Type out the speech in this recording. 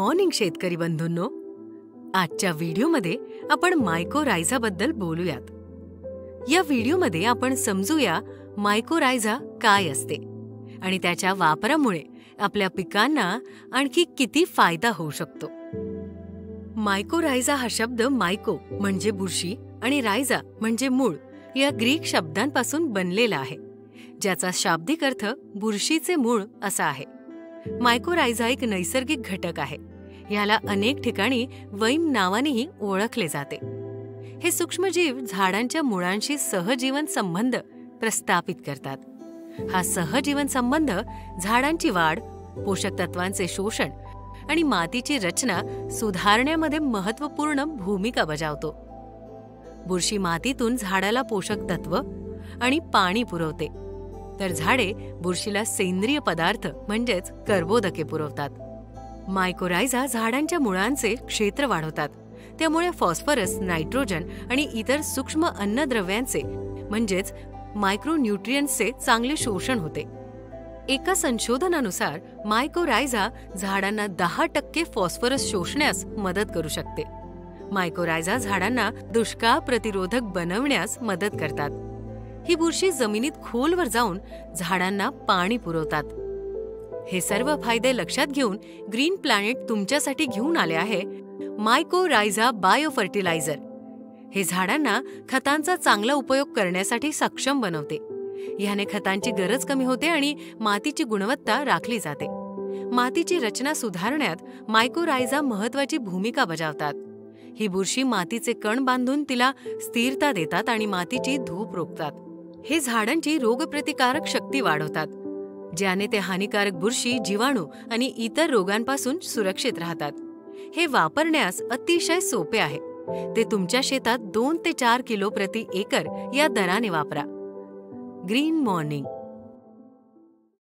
Morning शेतकरी बंधूंनो, आजच्या व्हिडिओमध्ये आपण मायकोरायझाबद्दल बोलूयात. या व्हिडिओमध्ये आपण समजूया मायकोरायझा काय असते आणि त्याच्या वापरामुळे आपल्या पिकांना आणखी किती फायदा होऊ शकतो. मायकोरायझा हा शब्द मायको म्हणजे बुरशी आणि रायझा म्हणजे मूळ या ग्रीक शब्दांपासून बनलेला आहे, ज्याचा शाब्दिक अर्थ बुरशीचे मूळ असा आहे. मायकोरायझा एक नैसर्गिक घटक आहे. ह्याला अनेक ठिकाणी वैम नावानेही ओळखले जाते. हे सूक्ष्मजीव झाडांच्या मुळांशी सहजीवन संबंध प्रस्थापित करतात. हा सहजीवन संबंध झाडांची वाढ, पोषक तत्वांचे शोषण आणि मातीची रचना सुधारण्यामध्ये महत्त्वपूर्ण भूमिका बजावतो. बुरशी मातीतून झाडाला पोषक तत्व आणि पाणी पुरवते, तर झाडे बुरशीला सेंद्रिय पदार्थ म्हणजेच कर्बोदके पुरवतात. मायकोरायझा झाडांच्या मुळांचे क्षेत्र वाढवतात. त्यामुळे फॉस्फरस, नायट्रोजन आणि इतर सूक्ष्म अन्नद्रव्यांचे म्हणजेच मायक्रोन्यूट्रियंट्सचे चांगले शोषण होते. एका संशोधनानुसार मायकोरायझा झाडांना 10% फॉस्फरस शोषण्यास मदत करू शकते. मायकोरायझा झाडांना दुष्काळ प्रतिरोधक बनवण्यास मदत करतात. ही बुरशी जमिनीत खोलवर जाऊन झाडांना पाणी पुरवतात. हे सर्व फायदे लक्षात घेऊन ग्रीन प्लॅनेट तुमच्यासाठी घेऊन आले आहे मायकोरायझा बायो फर्टिलायझर. हे झाडांना खतांचा चांगला उपयोग करण्यासाठी सक्षम बनवते. ह्याने खतांची गरज कमी होते आणि मातीची गुणवत्ता राखली जाते. मातीची रचना सुधारण्यात मायकोरायझा महत्त्वाची भूमिका बजावतात. ही बुरशी मातीचे कण बांधून तिला स्थिरता देतात आणि मातीची धूप रोखतात. हे झाडांची रोगप्रतिकारक शक्ती वाढवतात, ज्याने ते हानिकारक बुरशी, जीवाणू आणि इतर रोगांपासून सुरक्षित राहतात. हे वापरण्यास अतिशय सोपे आहे. ते तुमच्या शेतात 2 ते 4 किलो प्रति एकर या दराने वापरा. Green morning.